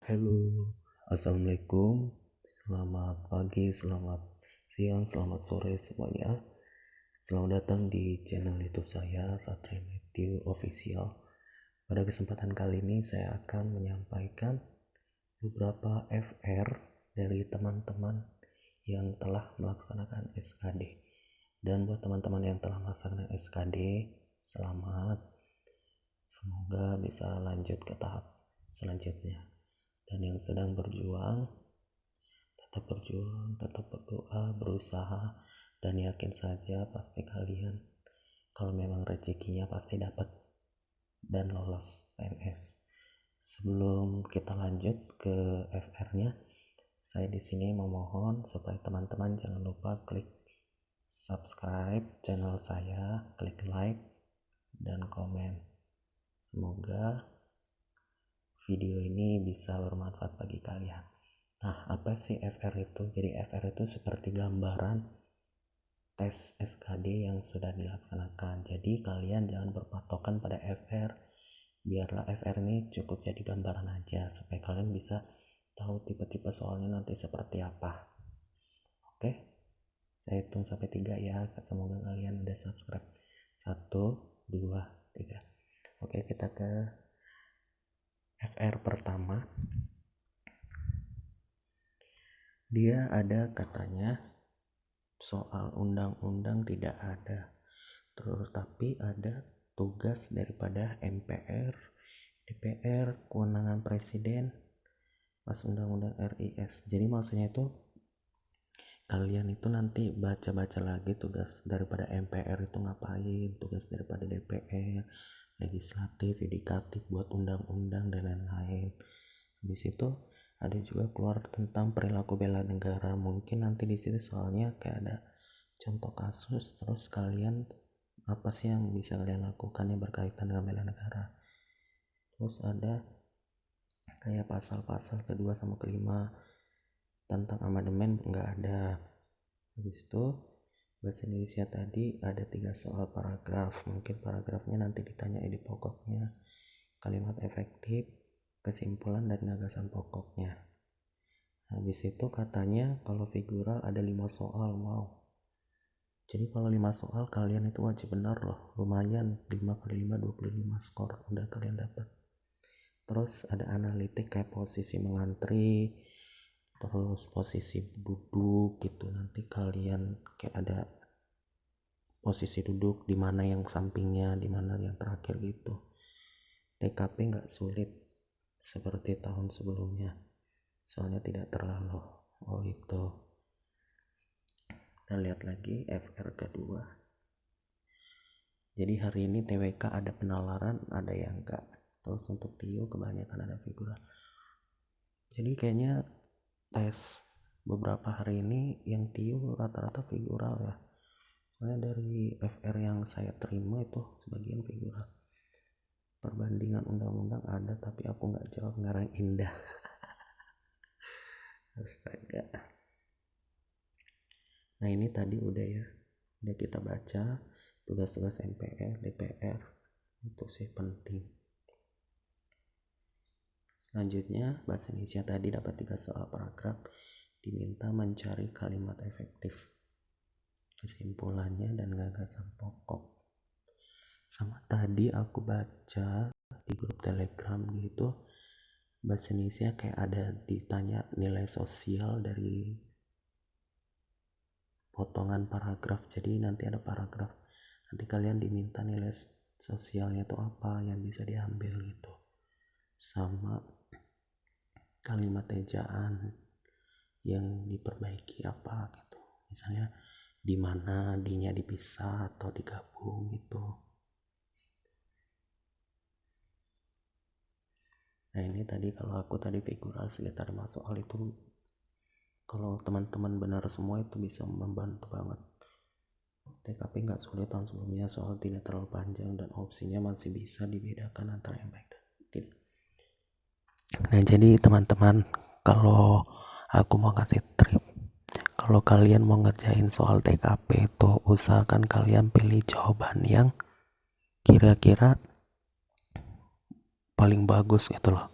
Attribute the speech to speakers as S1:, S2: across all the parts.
S1: Halo, Assalamualaikum, selamat pagi, selamat siang, selamat sore semuanya. Selamat datang di channel YouTube saya, Satria Matthew Official. Pada kesempatan kali ini saya akan menyampaikan beberapa FR dari teman-teman yang telah melaksanakan SKD. Dan buat teman-teman yang telah melaksanakan SKD, selamat. Semoga bisa lanjut ke tahap selanjutnya. Dan yang sedang berjuang, tetap berdoa, berusaha, dan yakin saja pasti kalian kalau memang rezekinya pasti dapat dan lolos PNS. Sebelum kita lanjut ke FR-nya, saya di sini memohon supaya teman-teman jangan lupa klik subscribe channel saya, klik like dan komen. Semoga video ini bisa bermanfaat bagi kalian. Nah, apa sih FR itu? Jadi FR itu seperti gambaran tes SKD yang sudah dilaksanakan. Jadi kalian jangan berpatokan pada FR. Biarlah FR ini cukup jadi gambaran aja supaya kalian bisa tahu tipe-tipe soalnya nanti seperti apa. Oke, saya hitung sampai 3 ya. Semoga kalian udah subscribe. 1, 2, 3. Oke, kita ke FR pertama. Dia ada katanya soal undang-undang tidak ada, terus tapi ada tugas daripada MPR, DPR, kewenangan presiden pas undang-undang RIS. Jadi maksudnya itu kalian itu nanti baca-baca lagi tugas daripada MPR itu ngapain, tugas daripada DPR, legislatif, yudikatif buat undang-undang dan lain-lain. Habis itu ada juga keluar tentang perilaku bela negara. Mungkin nanti di sini soalnya kayak ada contoh kasus, terus kalian apa sih yang bisa kalian lakukan yang berkaitan dengan bela negara. Terus ada kayak pasal-pasal kedua sama kelima tentang amandemen nggak ada. Habis itu bahasa Indonesia tadi ada 3 soal paragraf. Mungkin paragrafnya nanti ditanya di pokoknya, kalimat efektif, kesimpulan dan gagasan pokoknya. Habis itu katanya kalau figural ada 5 soal. Wow, jadi kalau 5 soal kalian itu wajib benar loh. Lumayan, 5 kali 5 25 skor udah kalian dapat. Terus ada analitik kayak posisi mengantri, terus posisi duduk gitu. Nanti kalian kayak ada posisi duduk di mana yang sampingnya, di mana yang terakhir gitu. TKP nggak sulit seperti tahun sebelumnya, soalnya tidak terlalu itu. Kita lihat lagi FR kedua. Jadi hari ini TWK ada penalaran, ada yang enggak. Terus untuk TIO kebanyakan ada figural. Jadi kayaknya tes beberapa hari ini yang TIO rata-rata figural ya. Soalnya dari FR yang saya terima itu sebagian figural. Perbandingan undang-undang ada tapi aku nggak jawab ngarang indah. Astaga. Nah ini tadi udah ya, udah kita baca tugas-tugas MPR, DPR, itu sih penting. Selanjutnya bahasa Indonesia tadi dapat 3 soal paragraf, diminta mencari kalimat efektif, kesimpulannya dan gagasan pokok. Sama tadi aku baca di grup Telegram gitu, bahasa Indonesia kayak ada ditanya nilai sosial dari potongan paragraf. Jadi nanti ada paragraf, nanti kalian diminta nilai sosialnya itu apa yang bisa diambil gitu, sama kalimat ejaan yang diperbaiki apa gitu, misalnya di mana dinya dipisah atau digabung gitu. Nah ini tadi kalau aku tadi figural sekitar 5 soal itu, kalau teman-teman benar semua itu bisa membantu banget. TKP nggak sulit tahun sebelumnya, soal tidak terlalu panjang dan opsinya masih bisa dibedakan antara yang baik dan tidak. Nah jadi teman-teman, kalau aku mau kasih trik, kalau kalian mau ngerjain soal TKP itu usahakan kalian pilih jawaban yang kira-kira paling bagus gitu loh,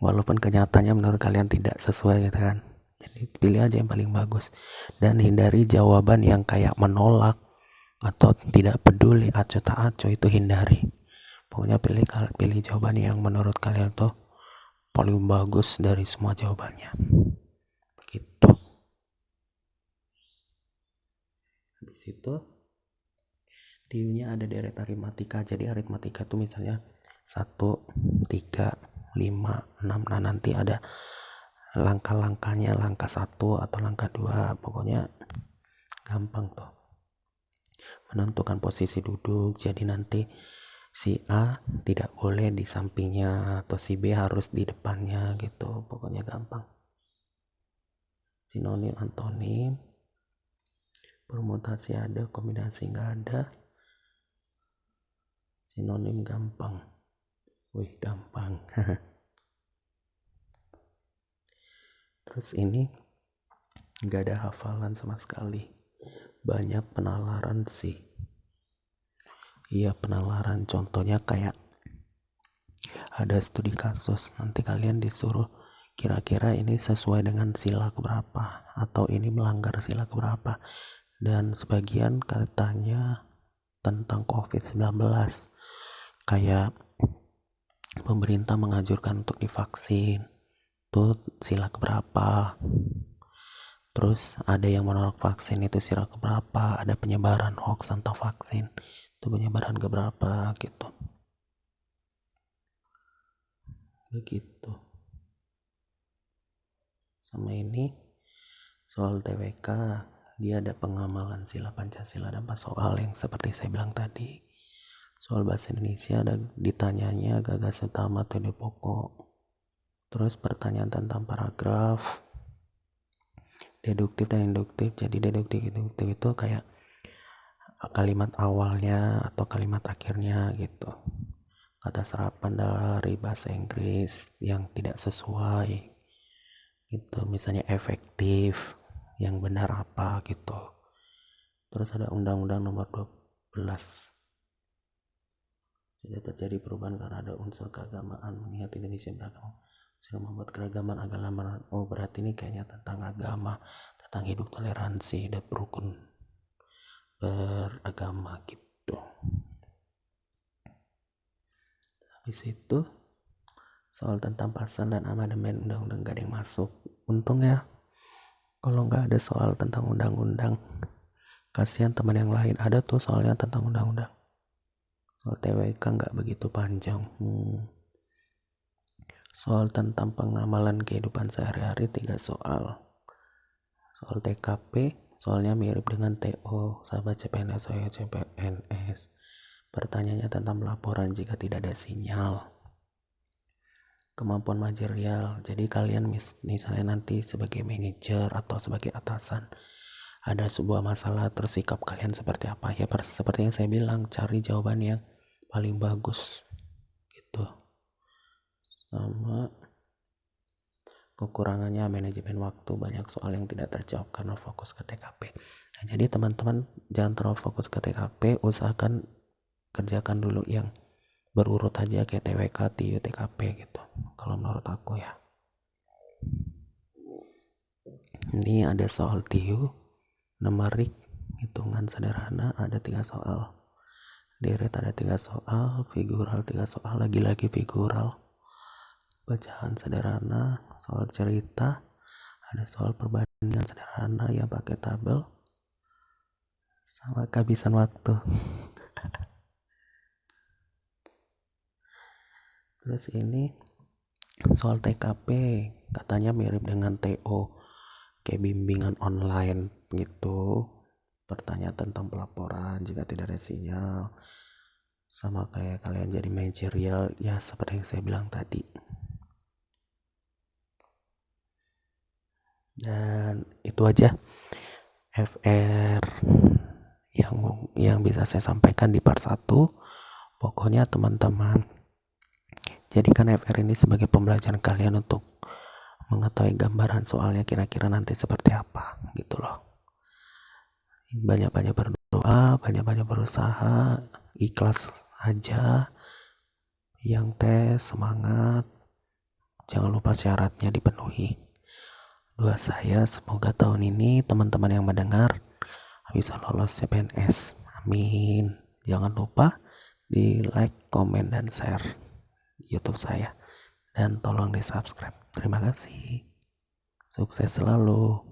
S1: walaupun kenyataannya menurut kalian tidak sesuai gitu kan. Jadi pilih aja yang paling bagus dan hindari jawaban yang kayak menolak atau tidak peduli, acuh tak acuh, itu hindari. Pokoknya pilih jawaban yang menurut kalian tuh paling bagus dari semua jawabannya. Begitu. Habis itu TU-nya ada deret aritmatika. Jadi aritmatika itu misalnya 1, 3, 5, 6. Nah, nanti ada langkah-langkahnya, langkah 1 atau langkah 2. Pokoknya gampang tuh. Menentukan posisi duduk. Jadi nanti si A tidak boleh di sampingnya atau si B harus di depannya gitu. Pokoknya gampang. Sinonim, antonim, permutasi ada, kombinasi nggak ada. Sinonim gampang. Wih, gampang. Terus ini nggak ada hafalan sama sekali. Banyak penalaran sih. Iya, penalaran. Contohnya kayak ada studi kasus. Nanti kalian disuruh kira-kira ini sesuai dengan sila keberapa atau ini melanggar sila keberapa. Dan sebagian katanya tentang COVID-19. Kayak pemerintah menganjurkan untuk divaksin. Itu sila keberapa. Terus ada yang menolak vaksin, itu sila keberapa. Ada penyebaran hoax tentang vaksin, itu penyebaran keberapa gitu. Begitu. Sama ini soal TWK, dia ada pengamalan sila Pancasila dan 4 soal yang seperti saya bilang tadi. Soal bahasa Indonesia ada ditanyanya gagasan utama atau ide pokok. Terus pertanyaan tentang paragraf, deduktif dan induktif. Jadi deduktif itu kayak kalimat awalnya atau kalimat akhirnya gitu. Kata serapan dari bahasa Inggris yang tidak sesuai gitu, misalnya efektif, yang benar apa gitu. Terus ada Undang-Undang Nomor 12. Jadi terjadi perubahan karena ada unsur keagamaan, mengingat Indonesia beragama, sudah membuat keragaman agama. Oh, berarti ini kayaknya tentang agama, tentang hidup toleransi dan berukun beragama gitu. Habis itu soal tentang pasal dan amandemen undang-undang gak ada yang masuk. Untung ya kalau nggak ada soal tentang undang-undang. Kasihan teman yang lain, ada tuh soalnya tentang undang-undang. Soal TWK nggak begitu panjang. Soal tentang pengamalan kehidupan sehari-hari 3 soal. Soal TKP, soalnya mirip dengan TO, sahabat CPNS, saya CPNS. Pertanyaannya tentang pelaporan jika tidak ada sinyal. Kemampuan manajerial, jadi kalian misalnya nanti sebagai manajer atau sebagai atasan ada sebuah masalah, terus sikap kalian seperti apa ya, seperti yang saya bilang, cari jawaban yang paling bagus gitu. Sama kekurangannya manajemen waktu, banyak soal yang tidak terjawab karena fokus ke TKP. Nah, jadi teman-teman jangan terlalu fokus ke TKP, usahakan kerjakan dulu yang berurut aja kayak TWK, TIU, TKP gitu kalau menurut aku ya. Ini ada soal TIU, numerik, hitungan sederhana, ada 3 soal. Deret ada 3 soal, figural 3 soal, lagi-lagi figural. Bacaan sederhana, soal cerita, ada soal perbandingan sederhana yang pakai tabel, sama kehabisan waktu. Terus ini soal TKP, katanya mirip dengan TO, kayak bimbingan online gitu. Pertanyaan tentang pelaporan jika tidak ada sinyal, sama kayak kalian jadi manajerial ya, seperti yang saya bilang tadi. Dan itu aja FR yang bisa saya sampaikan di part 1. Pokoknya teman-teman, jadikan FR ini sebagai pembelajaran kalian untuk mengetahui gambaran soalnya kira-kira nanti seperti apa gitu loh. Banyak-banyak berdoa, banyak-banyak berusaha, ikhlas aja. Yang tes, semangat, Jangan lupa syaratnya dipenuhi. Doa saya semoga tahun ini teman-teman yang mendengar bisa lolos CPNS. Amin. Jangan lupa di like, komen, dan share YouTube saya. Dan tolong di subscribe. Terima kasih. Sukses selalu.